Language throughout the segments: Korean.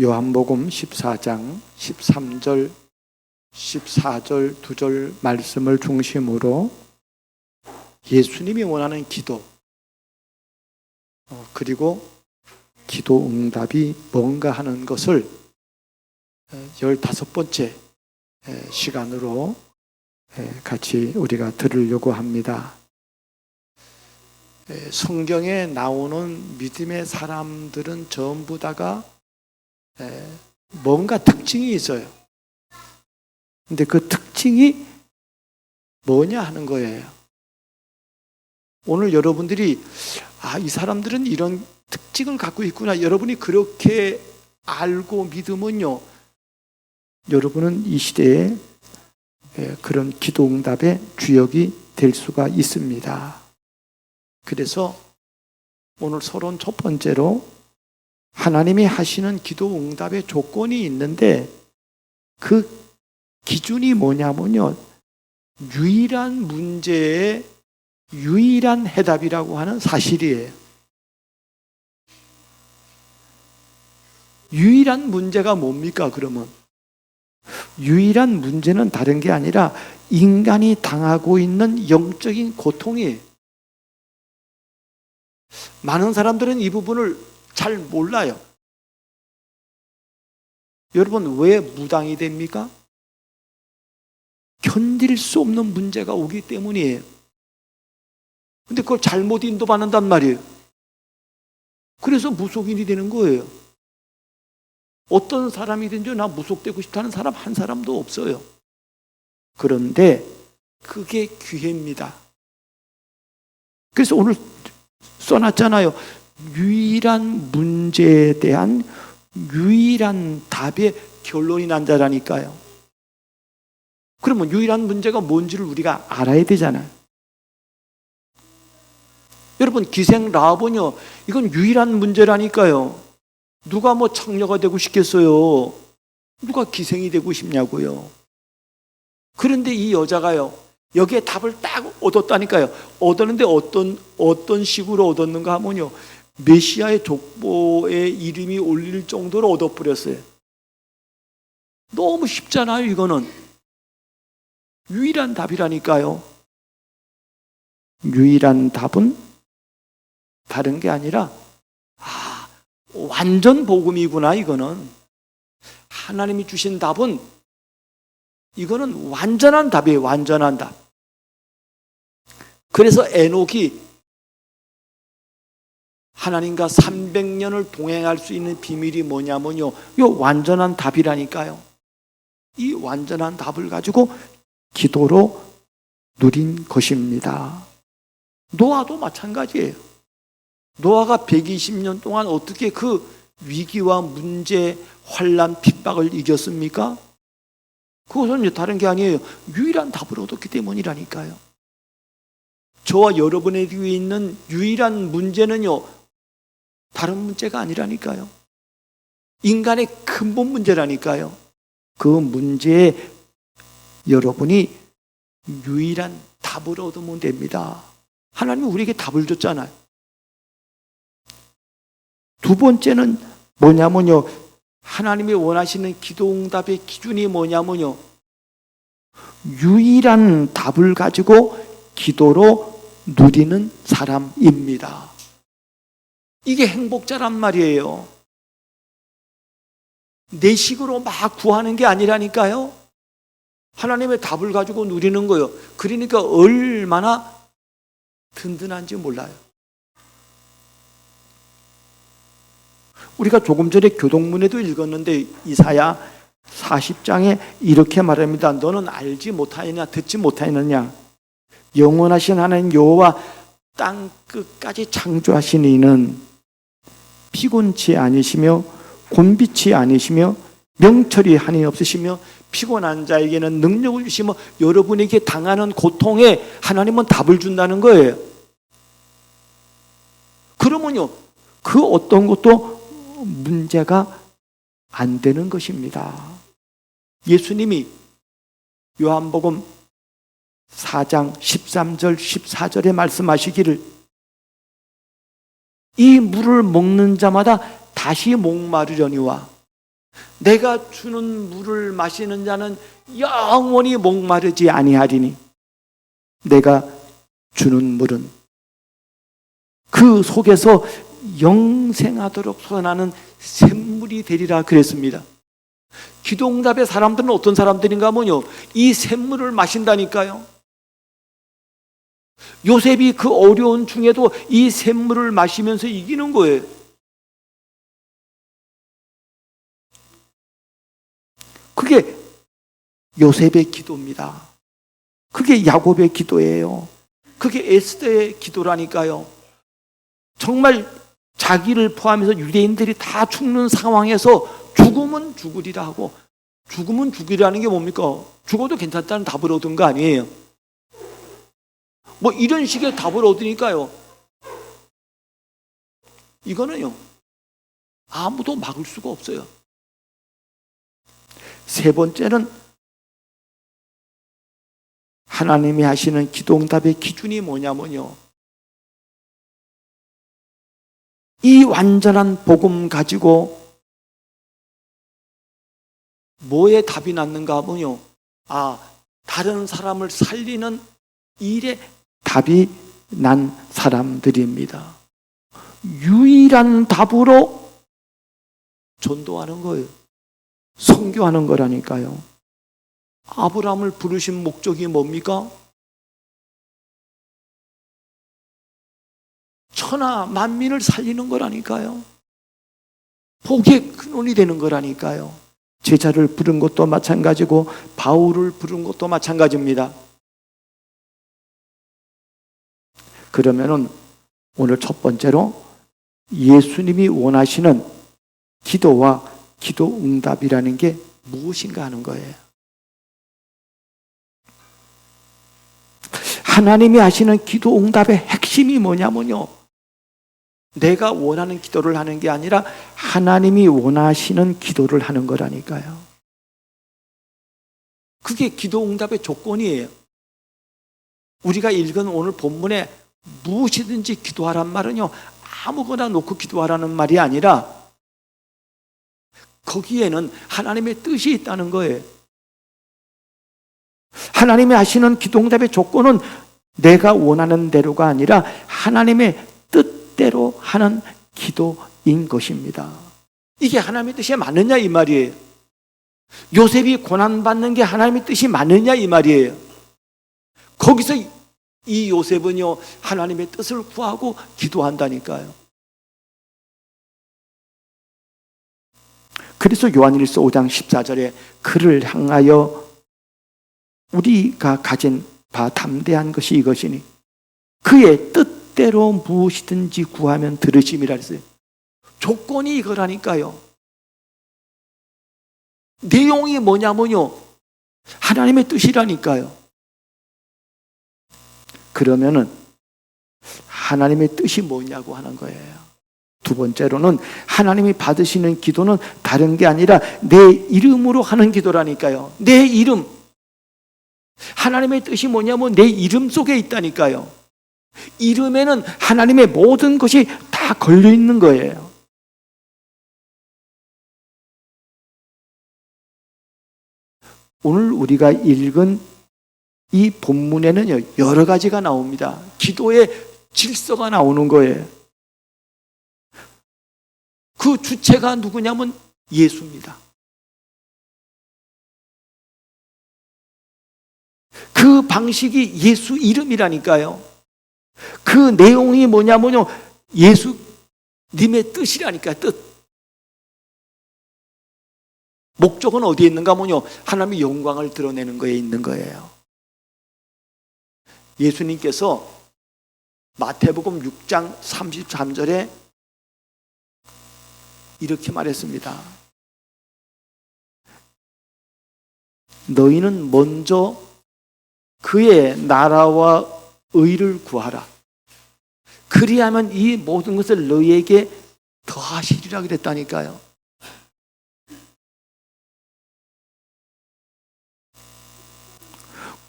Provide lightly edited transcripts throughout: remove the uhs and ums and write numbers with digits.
요한복음 14장 13절 14절 2절 말씀을 중심으로 예수님이 원하는 기도, 그리고 기도 응답이 뭔가 하는 것을 15번째 시간으로 같이 우리가 들으려고 합니다. 성경에 나오는 믿음의 사람들은 전부 다가 뭔가 특징이 있어요. 근데 그 특징이 뭐냐 하는 거예요. 오늘 여러분들이 이 사람들은 이런 특징을 갖고 있구나, 여러분이 그렇게 알고 믿으면요, 여러분은 이 시대에 그런 기도 응답의 주역이 될 수가 있습니다. 그래서 오늘 서론 첫 번째로 하나님이 하시는 기도 응답의 조건이 있는데 그 기준이 뭐냐면요, 유일한 문제의 유일한 해답이라고 하는 사실이에요. 유일한 문제가 뭡니까? 그러면 유일한 문제는 다른 게 아니라 인간이 당하고 있는 영적인 고통이에요. 많은 사람들은 이 부분을 잘 몰라요. 여러분, 왜 무당이 됩니까? 견딜 수 없는 문제가 오기 때문이에요. 근데 그걸 잘못 인도받는단 말이에요. 그래서 무속인이 되는 거예요. 어떤 사람이든지 나 무속되고 싶다는 사람 한 사람도 없어요. 그런데 그게 기회입니다. 그래서 오늘 써놨잖아요. 유일한 문제에 대한 유일한 답의 결론이 난 자라니까요. 그러면 유일한 문제가 뭔지를 우리가 알아야 되잖아요. 여러분, 기생 라합은요, 이건 유일한 문제라니까요. 누가 창녀가 되고 싶겠어요? 누가 기생이 되고 싶냐고요. 그런데 이 여자가요, 여기에 답을 딱 얻었다니까요. 얻었는데 어떤 식으로 얻었는가 하면요, 메시아의 족보에 이름이 올릴 정도로 얻어버렸어요. 너무 쉽잖아요. 이거는 유일한 답이라니까요. 유일한 답은 다른 게 아니라 완전 복음이구나. 이거는 하나님이 주신 답은 이거는 완전한 답이에요. 완전한 답. 그래서 에녹이 하나님과 300년을 동행할 수 있는 비밀이 뭐냐면요, 이 완전한 답이라니까요. 이 완전한 답을 가지고 기도로 누린 것입니다. 노아도 마찬가지예요. 노아가 120년 동안 어떻게 그 위기와 문제, 환난, 핍박을 이겼습니까? 그것은 다른 게 아니에요. 유일한 답을 얻었기 때문이라니까요. 저와 여러분에게 있는 유일한 문제는요, 다른 문제가 아니라니까요. 인간의 근본 문제라니까요. 그 문제에 여러분이 유일한 답을 얻으면 됩니다. 하나님이 우리에게 답을 줬잖아요. 두 번째는 뭐냐면요, 하나님이 원하시는 기도 응답의 기준이 뭐냐면요, 유일한 답을 가지고 기도로 누리는 사람입니다. 이게 행복자란 말이에요. 내 식으로 막 구하는 게 아니라니까요. 하나님의 답을 가지고 누리는 거예요. 그러니까 얼마나 든든한지 몰라요. 우리가 조금 전에 교동문에도 읽었는데 이사야 40장에 이렇게 말합니다. 너는 알지 못하느냐, 듣지 못하느냐. 영원하신 하나님 여호와 땅 끝까지 창조하신 이는 피곤치 아니시며 곤비치 아니시며 명철이 한이 없으시며 피곤한 자에게는 능력을 주시며 여러분에게 당하는 고통에 하나님은 답을 준다는 거예요. 그러면요, 그 어떤 것도 문제가 안 되는 것입니다. 예수님이 요한복음 4장 13절 14절에 말씀하시기를 이 물을 먹는 자마다 다시 목마르려니와 내가 주는 물을 마시는 자는 영원히 목마르지 아니하리니 내가 주는 물은 그 속에서 영생하도록 솟아나는 샘물이 되리라 그랬습니다. 기도응답의 사람들은 어떤 사람들인가 하면요, 이 샘물을 마신다니까요. 요셉이 그 어려운 중에도 이 샘물을 마시면서 이기는 거예요. 그게 요셉의 기도입니다. 그게 야곱의 기도예요. 그게 에스더의 기도라니까요. 정말 자기를 포함해서 유대인들이 다 죽는 상황에서 죽으면 죽으리라 하고, 죽으면 죽으리라는 게 뭡니까? 죽어도 괜찮다는 답을 얻은 거 아니에요. 뭐 이런 식의 답을 얻으니까요, 이거는요 아무도 막을 수가 없어요. 세 번째는 하나님이 하시는 기도응답의 기준이 뭐냐면요, 이 완전한 복음 가지고 뭐에 답이 났는가 하면요, 다른 사람을 살리는 일에 답이 난 사람들입니다. 유일한 답으로 전도하는 거예요. 선교하는 거라니까요. 아브라함을 부르신 목적이 뭡니까? 천하 만민을 살리는 거라니까요. 복의 근원이 되는 거라니까요. 제자를 부른 것도 마찬가지고 바울을 부른 것도 마찬가지입니다. 그러면은 오늘 첫 번째로 예수님이 원하시는 기도와 기도 응답이라는 게 무엇인가 하는 거예요. 하나님이 하시는 기도 응답의 핵심이 뭐냐면요, 내가 원하는 기도를 하는 게 아니라 하나님이 원하시는 기도를 하는 거라니까요. 그게 기도 응답의 조건이에요. 우리가 읽은 오늘 본문에 무엇이든지 기도하란 말은요, 아무거나 놓고 기도하라는 말이 아니라 거기에는 하나님의 뜻이 있다는 거예요. 하나님이 하시는 기도응답의 조건은 내가 원하는 대로가 아니라 하나님의 뜻대로 하는 기도인 것입니다. 이게 하나님의 뜻이 맞느냐 이 말이에요. 요셉이 고난받는 게 하나님의 뜻이 맞느냐 이 말이에요. 거기서 이 요셉은요, 하나님의 뜻을 구하고 기도한다니까요. 그래서 요한일서 5장 14절에 그를 향하여 우리가 가진 바 담대한 것이 이것이니 그의 뜻대로 무엇이든지 구하면 들으심이라 했어요. 조건이 이거라니까요. 내용이 뭐냐면요, 하나님의 뜻이라니까요. 그러면은 하나님의 뜻이 뭐냐고 하는 거예요. 두 번째로는 하나님이 받으시는 기도는 다른 게 아니라 내 이름으로 하는 기도라니까요. 내 이름. 하나님의 뜻이 뭐냐면 내 이름 속에 있다니까요. 이름에는 하나님의 모든 것이 다 걸려 있는 거예요. 오늘 우리가 읽은 이 본문에는요, 여러 가지가 나옵니다. 기도의 질서가 나오는 거예요. 그 주체가 누구냐면 예수입니다. 그 방식이 예수 이름이라니까요. 그 내용이 뭐냐면요, 예수님의 뜻이라니까요. 뜻. 목적은 어디에 있는가 하면요, 하나님의 영광을 드러내는 거에 있는 거예요. 예수님께서 마태복음 6장 33절에 이렇게 말했습니다. 너희는 먼저 그의 나라와 의를 구하라. 그리하면 이 모든 것을 너희에게 더하시리라 그랬다니까요.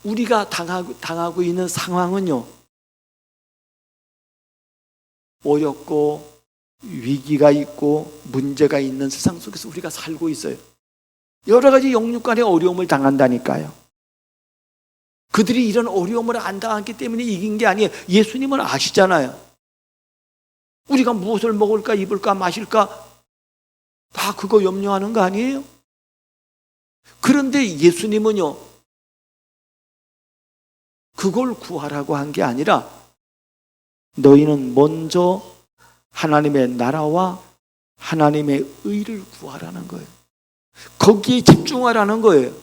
우리가 당하고 있는 상황은요, 어렵고 위기가 있고 문제가 있는 세상 속에서 우리가 살고 있어요. 여러 가지 영육간의 어려움을 당한다니까요. 그들이 이런 어려움을 안 당했기 때문에 이긴 게 아니에요. 예수님은 아시잖아요. 우리가 무엇을 먹을까, 입을까, 마실까 다 그거 염려하는 거 아니에요? 그런데 예수님은요, 그걸 구하라고 한 게 아니라 너희는 먼저 하나님의 나라와 하나님의 의를 구하라는 거예요. 거기에 집중하라는 거예요.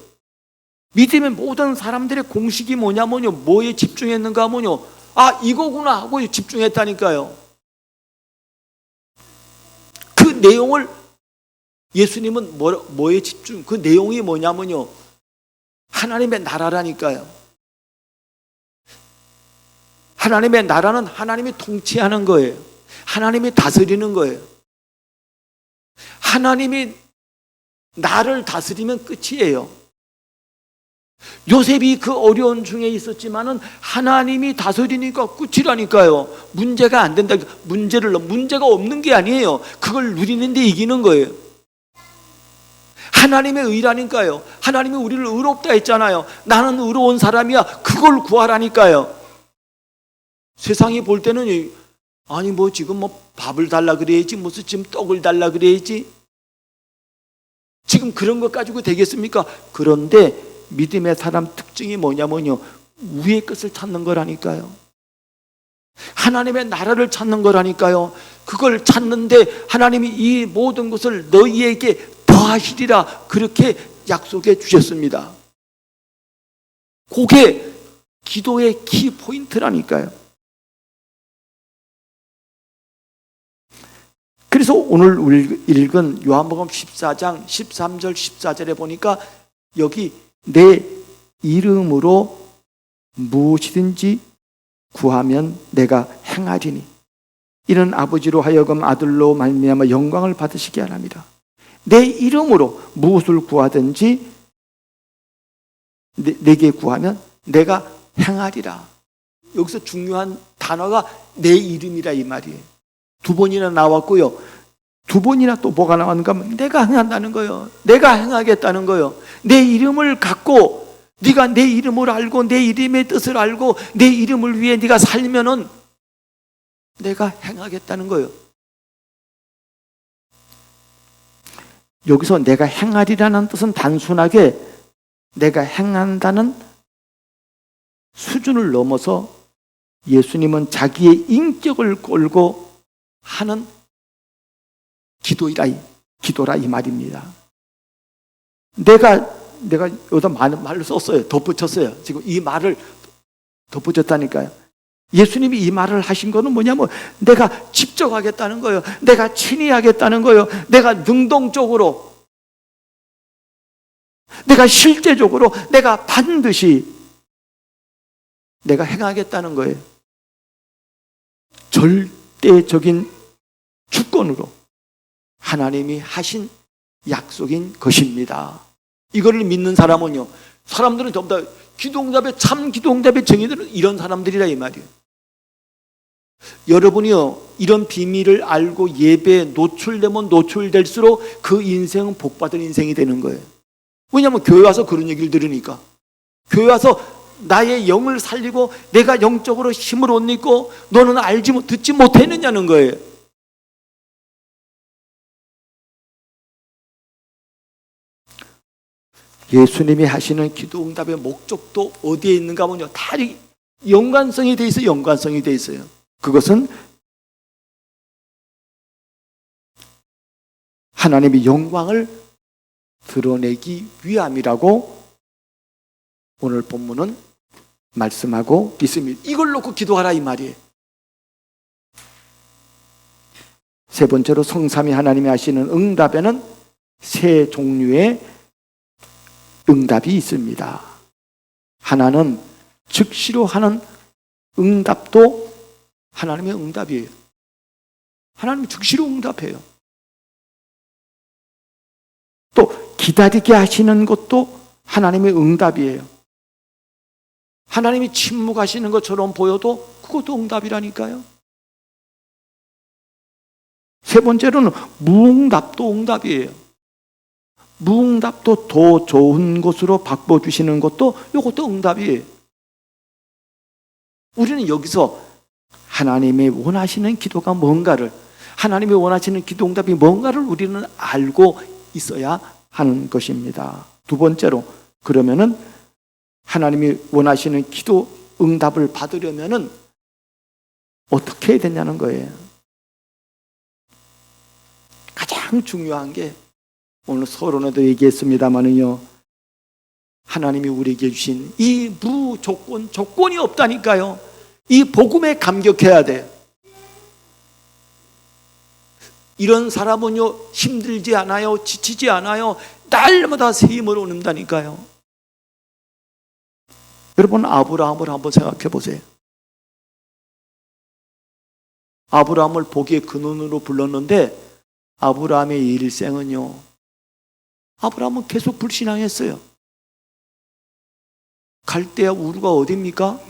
믿음의 모든 사람들의 공식이 뭐냐면요, 뭐에 집중했는가 하면요, 아 이거구나 하고 집중했다니까요. 그 내용을 예수님은 뭐에 집중, 그 내용이 뭐냐면요, 하나님의 나라라니까요. 하나님의 나라는 하나님이 통치하는 거예요. 하나님이 다스리는 거예요. 하나님이 나를 다스리면 끝이에요. 요셉이 그 어려운 중에 있었지만은 하나님이 다스리니까 끝이라니까요. 문제가 안 된다. 문제가 없는 게 아니에요. 그걸 누리는데 이기는 거예요. 하나님의 의라니까요. 하나님이 우리를 의롭다 했잖아요. 나는 의로운 사람이야. 그걸 구하라니까요. 세상이 볼 때는 아니 뭐 지금 뭐 밥을 달라 그래야지, 무슨 지금 떡을 달라 그래야지, 지금 그런 것 가지고 되겠습니까? 그런데 믿음의 사람 특징이 뭐냐면요, 위의 것을 찾는 거라니까요. 하나님의 나라를 찾는 거라니까요. 그걸 찾는데 하나님이 이 모든 것을 너희에게 더하시리라 그렇게 약속해 주셨습니다. 그게 기도의 키포인트라니까요. 그래서 오늘 읽은 요한복음 14장 13절 14절에 보니까 여기 내 이름으로 무엇이든지 구하면 내가 행하리니 이는 아버지로 하여금 아들로 말미암아 영광을 받으시게 하랍니다. 내 이름으로 무엇을 구하든지 내게 구하면 내가 행하리라. 여기서 중요한 단어가 내 이름이라 이 말이에요. 두 번이나 나왔고요. 두 번이나 또 뭐가 나왔는가 하면 내가 행한다는 거예요. 내가 행하겠다는 거예요. 내 이름을 갖고 네가 내 이름을 알고 내 이름의 뜻을 알고 내 이름을 위해 네가 살면은 내가 행하겠다는 거예요. 여기서 내가 행하리라는 뜻은 단순하게 내가 행한다는 수준을 넘어서 예수님은 자기의 인격을 걸고 하는 기도라 이 말입니다. 내가 여기다 많은 말을 썼어요. 덧붙였어요. 지금 이 말을 덧붙였다니까요. 예수님이 이 말을 하신 거는 뭐냐면 내가 직접 하겠다는 거예요. 내가 친히 하겠다는 거예요. 내가 능동적으로, 내가 실제적으로, 내가 반드시 내가 행하겠다는 거예요. 절대적인 주권으로 하나님이 하신 약속인 것입니다. 이거를 믿는 사람은요, 사람들은 전부 다 참 기도응답의 정의들은 이런 사람들이라 이 말이에요. 여러분이요, 이런 비밀을 알고 예배에 노출되면 노출될수록 그 인생은 복받은 인생이 되는 거예요. 왜냐하면 교회 와서 그런 얘기를 들으니까, 교회 와서 나의 영을 살리고 내가 영적으로 힘을 못 입고 너는 듣지 못했느냐는 거예요. 예수님이 하시는 기도응답의 목적도 어디에 있는가 하면요, 다 연관성이 돼 있어요. 연관성이 돼 있어요. 그것은 하나님의 영광을 드러내기 위함이라고 오늘 본문은 말씀하고 있습니다. 이걸 놓고 기도하라 이 말이에요. 세 번째로 성삼위 하나님이 하시는 응답에는 세 종류의 응답이 있습니다. 하나는 즉시로 하는 응답도 하나님의 응답이에요. 하나님이 즉시로 응답해요. 또 기다리게 하시는 것도 하나님의 응답이에요. 하나님이 침묵하시는 것처럼 보여도 그것도 응답이라니까요. 세 번째로는 무응답도 응답이에요. 무응답도 더 좋은 곳으로 바꿔주시는 것도 이것도 응답이에요. 우리는 여기서 하나님이 원하시는 기도가 뭔가를, 하나님이 원하시는 기도 응답이 뭔가를 우리는 알고 있어야 하는 것입니다. 두 번째로, 그러면은 하나님이 원하시는 기도 응답을 받으려면은 어떻게 해야 되냐는 거예요. 가장 중요한 게 오늘 서론에도 얘기했습니다마는요, 하나님이 우리에게 주신 이 무조건, 조건이 없다니까요. 이 복음에 감격해야 돼. 이런 사람은요, 힘들지 않아요, 지치지 않아요, 날마다 새 힘을 얻는다니까요. 여러분, 아브라함을 한번 생각해 보세요. 아브라함을 복의 근원으로 불렀는데 아브라함의 일생은요, 아브라함은 계속 불신앙했어요. 갈대아 우르가 어디입니까?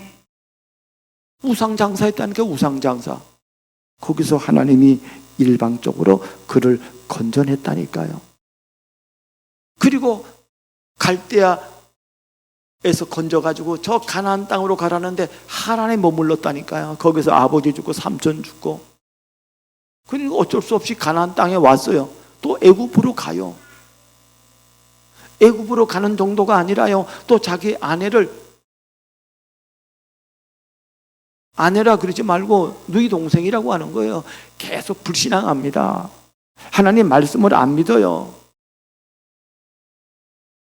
우상장사했다니까, 우상장사. 거기서 하나님이 일방적으로 그를 건져냈다니까요. 그리고 갈대아에서 건져가지고 저 가나안 땅으로 가라는데 하란에 머물렀다니까요. 거기서 아버지 죽고 삼촌 죽고. 그리고 어쩔 수 없이 가나안 땅에 왔어요. 또 애굽으로 가요. 애굽으로 가는 정도가 아니라요, 또 자기 아내라 그러지 말고 너희 동생이라고 하는 거예요. 계속 불신앙합니다. 하나님 말씀을 안 믿어요.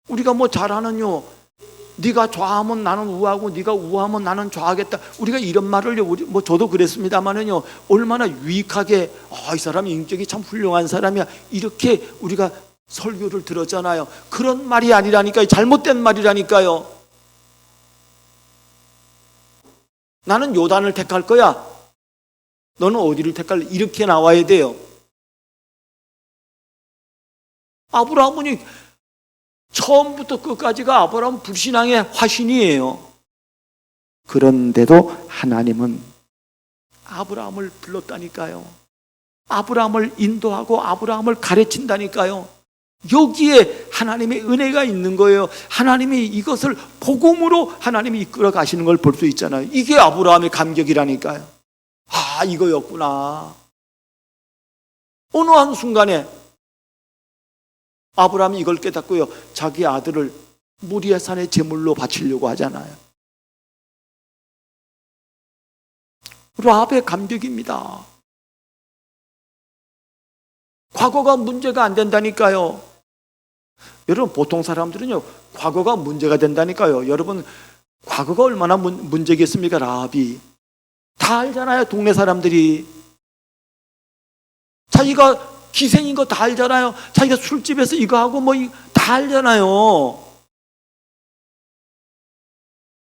우리가 뭐 잘하는요, 네가 좌하면 나는 우하고 네가 우하면 나는 좌하겠다, 우리가 이런 말을요, 뭐 저도 그랬습니다만은요, 얼마나 유익하게, 이 사람이 인격이 참 훌륭한 사람이야, 이렇게 우리가 설교를 들었잖아요. 그런 말이 아니라니까요. 잘못된 말이라니까요. 나는 요단을 택할 거야, 너는 어디를 택할래? 이렇게 나와야 돼요. 아브라함은 처음부터 끝까지가 아브라함 불신앙의 화신이에요. 그런데도 하나님은 아브라함을 불렀다니까요. 아브라함을 인도하고 아브라함을 가르친다니까요. 여기에 하나님의 은혜가 있는 거예요. 하나님이 이것을 복음으로 하나님이 이끌어 가시는 걸 볼 수 있잖아요. 이게 아브라함의 감격이라니까요. 이거였구나. 어느 한순간에 아브라함이 이걸 깨닫고요, 자기 아들을 모리아 산의 제물로 바치려고 하잖아요. 라합의 감격입니다. 과거가 문제가 안 된다니까요. 여러분, 보통 사람들은요, 과거가 문제가 된다니까요. 여러분, 과거가 얼마나 문제겠습니까? 라합이 다 알잖아요. 동네 사람들이 자기가 기생인 거 다 알잖아요. 자기가 술집에서 이거 하고 뭐 다 알잖아요.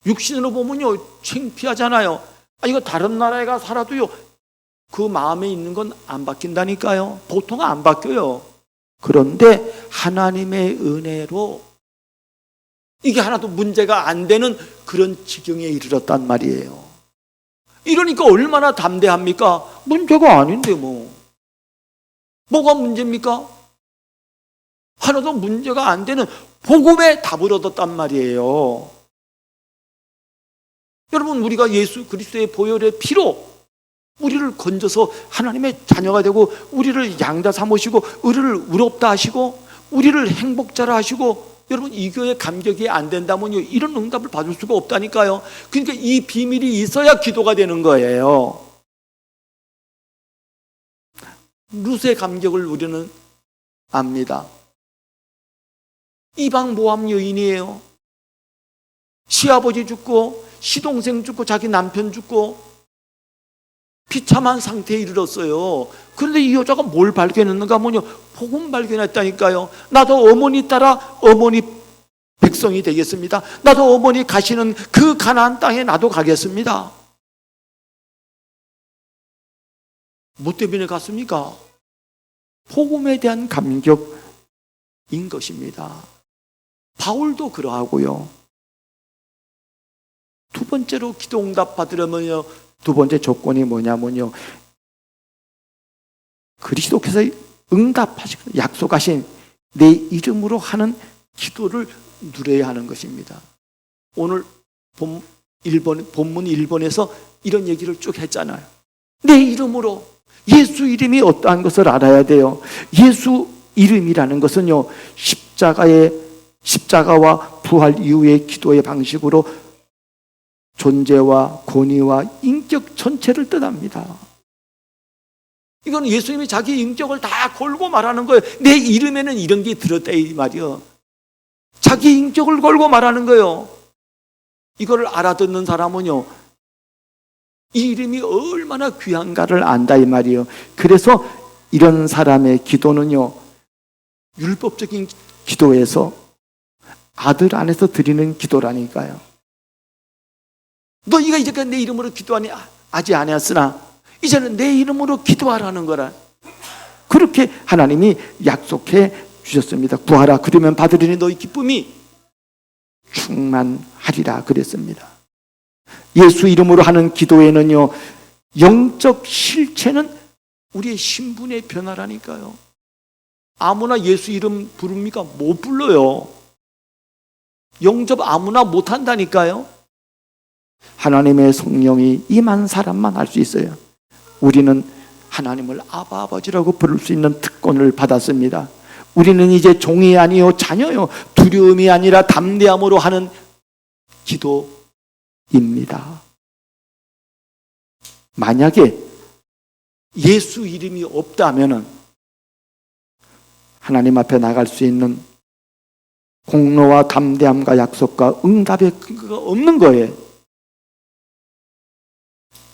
육신으로 보면요, 창피하잖아요. 이거 다른 나라에 가 살아도요, 그 마음에 있는 건 안 바뀐다니까요. 보통 안 바뀌어요. 그런데 하나님의 은혜로 이게 하나도 문제가 안 되는 그런 지경에 이르렀단 말이에요. 이러니까 얼마나 담대합니까? 문제가 아닌데 뭐가 문제입니까? 하나도 문제가 안 되는 복음의 답을 얻었단 말이에요. 여러분, 우리가 예수 그리스도의 보혈의 피로 우리를 건져서 하나님의 자녀가 되고 우리를 양자 삼으시고 우리를 의롭다 하시고 우리를 행복자라 하시고, 여러분, 이 교회 감격이 안 된다면요, 이런 응답을 받을 수가 없다니까요. 그러니까 이 비밀이 있어야 기도가 되는 거예요. 룻의 감격을 우리는 압니다. 이방 모함 여인이에요. 시아버지 죽고 시동생 죽고 자기 남편 죽고 비참한 상태에 이르렀어요. 그런데 이 여자가 뭘 발견했는가 하면요, 복음 발견했다니까요. 나도 어머니 따라 어머니 백성이 되겠습니다. 나도 어머니 가시는 그 가나안 땅에 나도 가겠습니다. 뭐 때문에 갔습니까? 복음에 대한 감격인 것입니다. 바울도 그러하고요. 두 번째로 기도 응답 받으려면요, 두 번째 조건이 뭐냐면요, 그리스도께서 응답하시고 약속하신 내 이름으로 하는 기도를 누려야 하는 것입니다. 오늘 본문 1번에서 이런 얘기를 쭉 했잖아요. 내 이름으로, 예수 이름이 어떠한 것을 알아야 돼요. 예수 이름이라는 것은요, 십자가와 부활 이후의 기도의 방식으로 존재와 권위와 인격 전체를 뜻합니다. 이건 예수님이 자기 인격을 다 걸고 말하는 거예요. 내 이름에는 이런 게 들었다 이 말이요. 자기 인격을 걸고 말하는 거예요. 이거를 알아듣는 사람은요, 이 이름이 얼마나 귀한가를 안다 이 말이에요. 그래서 이런 사람의 기도는요, 율법적인 기도에서 아들 안에서 드리는 기도라니까요. 너희가 이제까지 내 이름으로 기도하니 아직 안 했으나 이제는 내 이름으로 기도하라는 거라. 그렇게 하나님이 약속해 주셨습니다. 구하라 그러면 받으리니 너희 기쁨이 충만하리라 그랬습니다. 예수 이름으로 하는 기도에는요, 영적 실체는 우리의 신분의 변화라니까요. 아무나 예수 이름 부릅니까? 못 불러요. 영접 아무나 못 한다니까요. 하나님의 성령이 임한 사람만 할 수 있어요. 우리는 하나님을 아바 아버지라고 부를 수 있는 특권을 받았습니다. 우리는 이제 종이 아니요 자녀요, 두려움이 아니라 담대함으로 하는 기도입니다. 만약에 예수 이름이 없다면은 하나님 앞에 나갈 수 있는 공로와 담대함과 약속과 응답의 근거가 없는 거예요.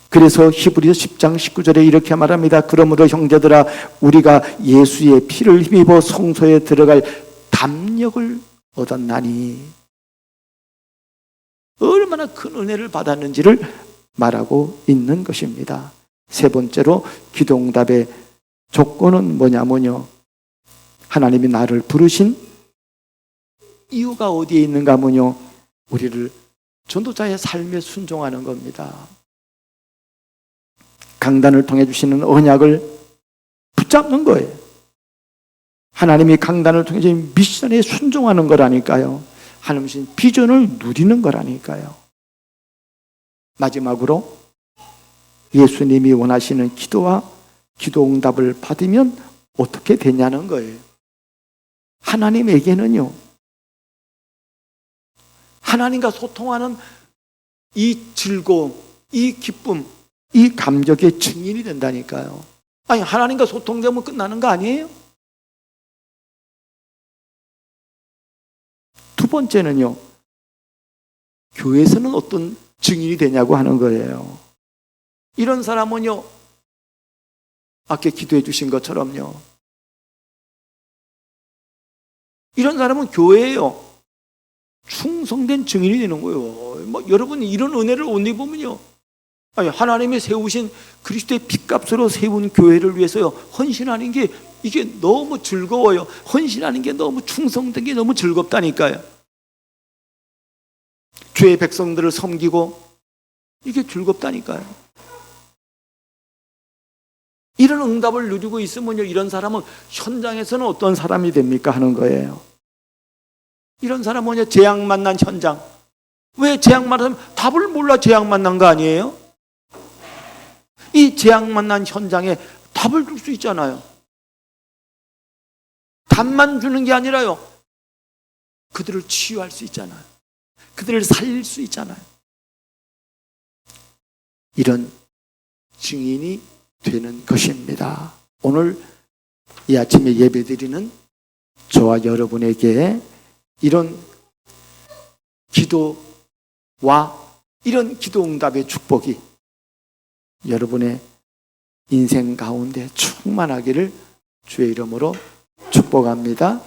그래서 히브리서 10장 19절에 이렇게 말합니다. 그러므로 형제들아, 우리가 예수의 피를 힘입어 성소에 들어갈 담력을 얻었나니. 얼마나 큰 은혜를 받았는지를 말하고 있는 것입니다. 세 번째로 기도응답의 조건은 뭐냐면요, 하나님이 나를 부르신 이유가 어디에 있는가 하면요, 우리를 전도자의 삶에 순종하는 겁니다. 강단을 통해 주시는 언약을 붙잡는 거예요. 하나님이 강단을 통해 주신 미션에 순종하는 거라니까요. 하나님의 주신 비전을 누리는 거라니까요. 마지막으로 예수님이 원하시는 기도와 기도 응답을 받으면 어떻게 되냐는 거예요. 하나님에게는요, 하나님과 소통하는 이 즐거움, 이 기쁨, 이 감격의 증인이 된다니까요. 아니, 하나님과 소통되면 끝나는 거 아니에요? 두 번째는요, 교회에서는 어떤 증인이 되냐고 하는 거예요. 이런 사람은요, 아까 기도해 주신 것처럼요, 이런 사람은 교회예요, 충성된 증인이 되는 거예요. 여러분, 이런 은혜를 못 입으면요, 아니, 하나님이 세우신 그리스도의 핏값으로 세운 교회를 위해서요, 헌신하는 게 이게 너무 즐거워요. 헌신하는 게 너무, 충성된 게 너무 즐겁다니까요. 주의 백성들을 섬기고 이게 즐겁다니까요. 이런 응답을 누리고 있으면요, 이런 사람은 현장에서는 어떤 사람이 됩니까 하는 거예요. 이런 사람은요, 재앙 만난 현장. 왜 재앙 만나면 답을 몰라 재앙 만난 거 아니에요? 이 재앙 만난 현장에 답을 줄 수 있잖아요. 답만 주는 게 아니라요, 그들을 치유할 수 있잖아요. 그들을 살릴 수 있잖아요. 이런 증인이 되는 것입니다. 오늘 이 아침에 예배드리는 저와 여러분에게 이런 기도와 이런 기도 응답의 축복이 여러분의 인생 가운데 충만하기를 주의 이름으로 축복합니다.